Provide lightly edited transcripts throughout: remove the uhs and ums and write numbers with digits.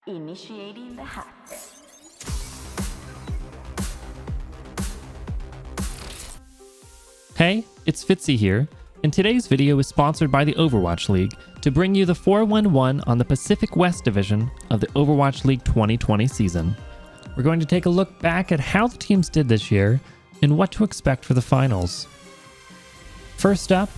Initiating the hack. Hey, it's Fitzy here, and today's video is sponsored by the Overwatch League to bring you the 4-1-1 on the Pacific West Division of the Overwatch League 2020 season. We're going to take a look back at how the teams did this year and what to expect for the finals. First up,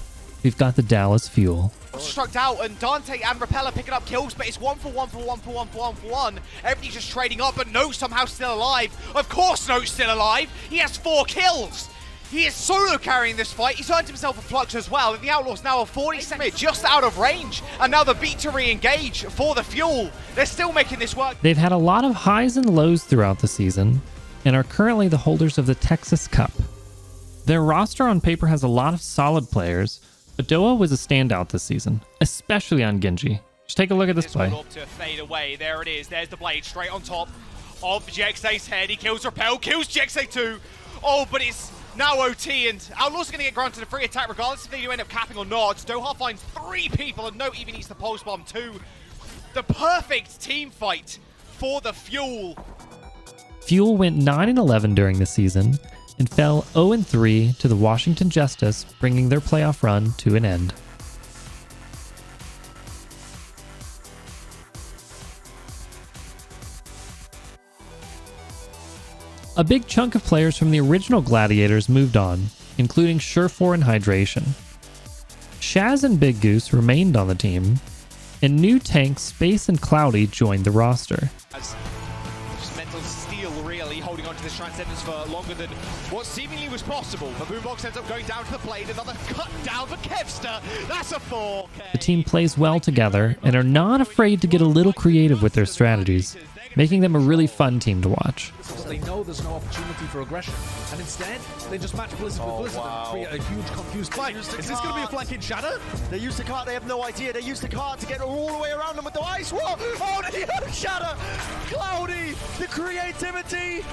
we've got the Dallas Fuel. Struck out, and Dante and Repeller picking up kills, but it's 1 for 1 for 1 for 1 for 1 for 1. Everybody's just trading up, but Note's somehow still alive. Of course Note's still alive. He has 4 kills. He is solo carrying this fight. He's earned himself a Flux as well, and the Outlaws now are 40 seconds just out of range. And now the beat to re-engage for the Fuel. They're still making this work. They've had a lot of highs and lows throughout the season, and are currently the holders of the Texas Cup. Their roster on paper has a lot of solid players, but Doa was a standout this season, especially on Genji. Just take a look at this play. To fade away. There it is. There's the blade straight on top of Jexay's head. He kills Repel, kills Jexay too. Oh, but it's now OT, and Outlaws are going to get granted a free attack regardless if they do end up capping or not. Doha finds 3 people, and Note even needs the pulse bomb too. The perfect team fight for the Fuel. Fuel went 9-11 during the season, and fell 0-3 to the Washington Justice, bringing their playoff run to an end. A big chunk of players from the original Gladiators moved on, including Surefour and Hydration. Shaz and Big Goose remained on the team, and new tanks Space and Cloudy joined the roster. Mental steel really holding on to this Transcendence for longer than what seemingly was possible, but Boombox ends up going down to the plate. Another cut down for Kevster. That's a 4. The team plays well together and are not afraid to get a little creative with their strategies, making them a really fun team to watch. They know there's no opportunity for aggression, and instead they just match Blizzard with Blizzard and create a huge confused fight. Is this going to be a flanking shadow? They used the card, they have no idea. They used the card to get all the way around them with the ice wall. Oh, the shadow! Cloudy, the creativity,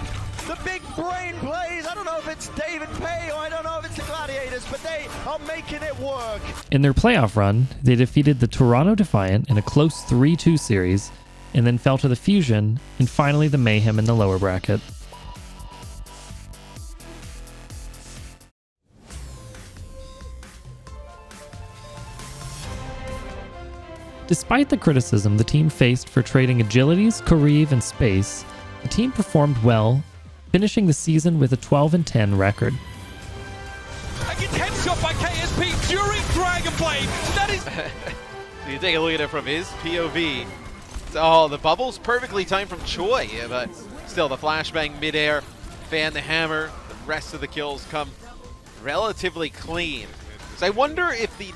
the big brain plays. I don't know if it's David Pay or I don't know if it's the Gladiators, but they are making it work. In their playoff run, they defeated the Toronto Defiant in a close 3-2 series, and then fell to the Fusion, and finally the Mayhem in the lower bracket. Despite the criticism the team faced for trading Agilities, Kariv, and Space, the team performed well, finishing the season with a 12-10 record. And gets headshot by KSP during Dragonblade. That is... So you take a look at it from his POV. Oh, the bubble's perfectly timed from Choi, yeah, but still the flashbang midair, fan the hammer, the rest of the kills come relatively clean. So I wonder if the...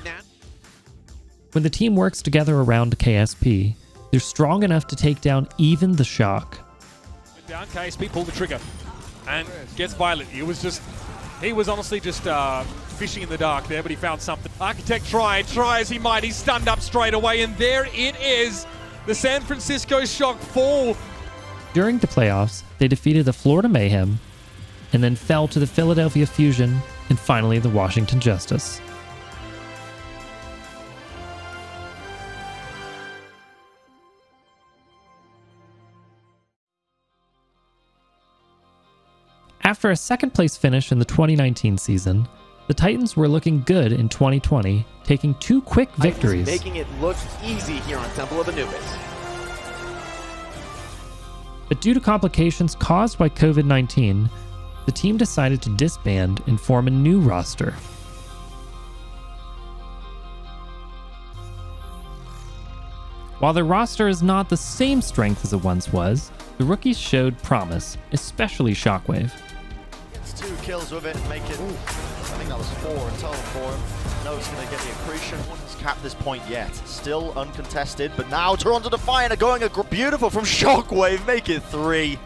When the team works together around KSP, they're strong enough to take down even the Shock. Down, KSP pulled the trigger and gets Violet. He was honestly just fishing in the dark there, but he found something. Architect try as he might. He's stunned up straight away, and there it is. The San Francisco Shock fall. During the playoffs, they defeated the Florida Mayhem, and then fell to the Philadelphia Fusion, and finally the Washington Justice. After a second-place finish in the 2019 season, the Titans were looking good in 2020, taking 2 quick victories. Making it look easy here on Temple of Anubis. But due to complications caused by COVID-19, the team decided to disband and form a new roster. While their roster is not the same strength as it once was, the rookies showed promise, especially Shockwave. Gets 2 kills with it and make it, I think that was 4 in total for him. Note's going to get the accretion. Hasn't capped this point yet. Still uncontested, but now Toronto Defiant are going beautiful from Shockwave, make it 3.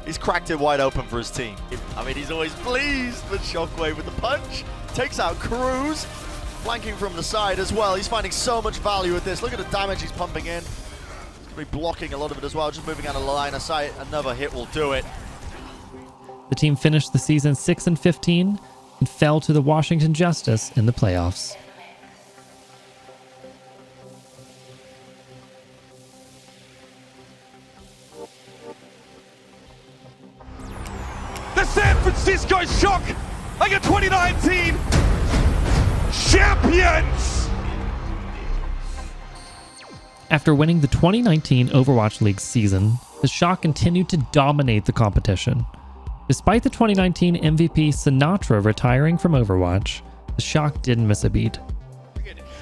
He's cracked it wide open for his team. I mean, he's always pleased with Shockwave with the punch. Takes out Cruz, flanking from the side as well. He's finding so much value with this. Look at the damage he's pumping in. He's going to be blocking a lot of it as well, just moving out of the line of sight. Another hit will do it. The team finished the season 6-15 and fell to the Washington Justice in the playoffs. The San Francisco Shock are your 2019 champions! After winning the 2019 Overwatch League season, the Shock continued to dominate the competition. Despite the 2019 MVP Sinatra retiring from Overwatch, the Shock didn't miss a beat.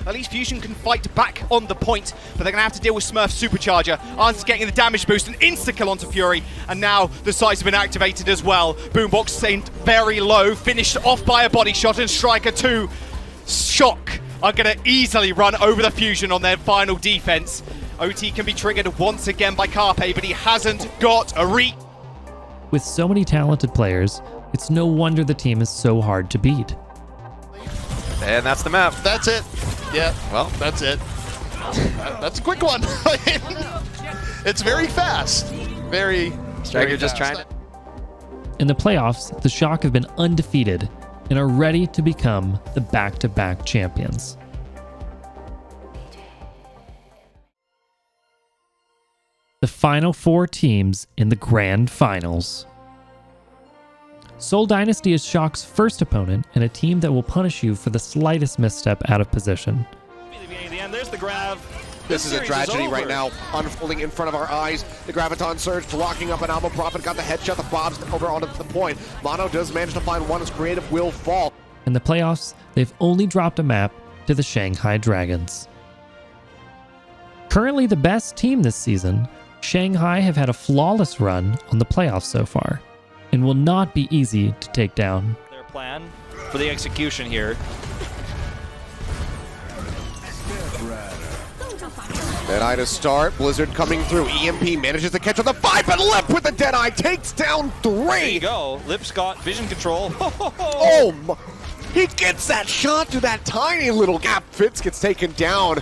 At least Fusion can fight back on the point, but they're going to have to deal with Smurf's Supercharger. Arn's getting the damage boost, an insta-kill onto Fury, and now the sights have been activated as well. Boombox sent very low, finished off by a body shot, and Striker 2, Shock, are going to easily run over the Fusion on their final defense. OT can be triggered once again by Carpe, but he hasn't got a reach. With so many talented players, it's no wonder the team is so hard to beat. And that's the map. That's it. Yeah, well, that's it. That's a quick one. It's very fast. Very Striker just fast. trying to... In the playoffs, the Shock have been undefeated and are ready to become the back-to-back champions. The final 4 teams in the Grand Finals. Seoul Dynasty is Shock's first opponent and a team that will punish you for the slightest misstep out of position. There's the grab. This is a tragedy right now, unfolding in front of our eyes. The Graviton Surge blocking up an Almo Prophet, got the headshot, the Bob's over onto the point. Mono does manage to find one as creative will fall. In the playoffs, they've only dropped a map to the Shanghai Dragons. Currently the best team this season, Shanghai have had a flawless run on the playoffs so far, and will not be easy to take down. Their plan for the execution here. Deadeye to start, Blizzard coming through, EMP manages to catch on the 5, but Lip with the Deadeye takes down 3! There you go, Lip's got vision control. Oh, he gets that shot through that tiny little gap. Fitz gets taken down.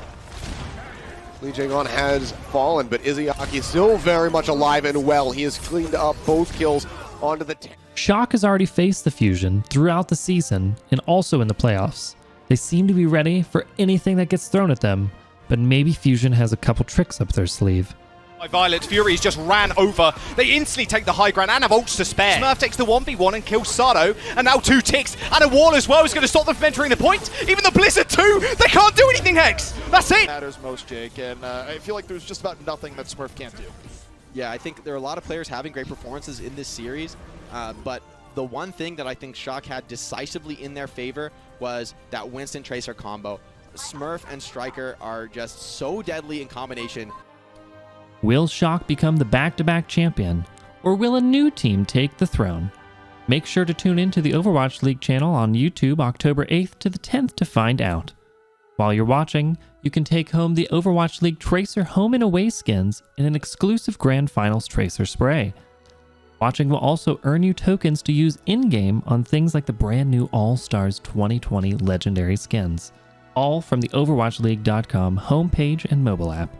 Lee Jae-gon has fallen, but Izayaki still very much alive and well. He has cleaned up both kills onto the... Shock has already faced the Fusion throughout the season and also in the playoffs. They seem to be ready for anything that gets thrown at them, but maybe Fusion has a couple tricks up their sleeve. By Violet, Furies just ran over. They instantly take the high ground and have ults to spare. Smurf takes the 1v1 and kills Sato, and now 2 ticks, and a wall as well is going to stop them from entering the point. Even the Blizzard 2, they can't do anything, Hex. That's it. Matters most, Jake, and I feel like there's just about nothing that Smurf can't do. Yeah, I think there are a lot of players having great performances in this series, but the one thing that I think Shock had decisively in their favor was that Winston Tracer combo. Smurf and Striker are just so deadly in combination. Will Shock become the back-to-back champion, or will a new team take the throne? Make sure to tune in to the Overwatch League channel on YouTube October 8th to the 10th to find out. While you're watching, you can take home the Overwatch League Tracer home and away skins in an exclusive Grand Finals Tracer spray. Watching will also earn you tokens to use in-game on things like the brand new All-Stars 2020 Legendary skins, all from the OverwatchLeague.com homepage and mobile app.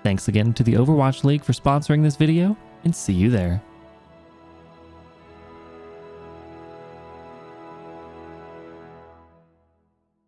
Thanks again to the Overwatch League for sponsoring this video, and see you there.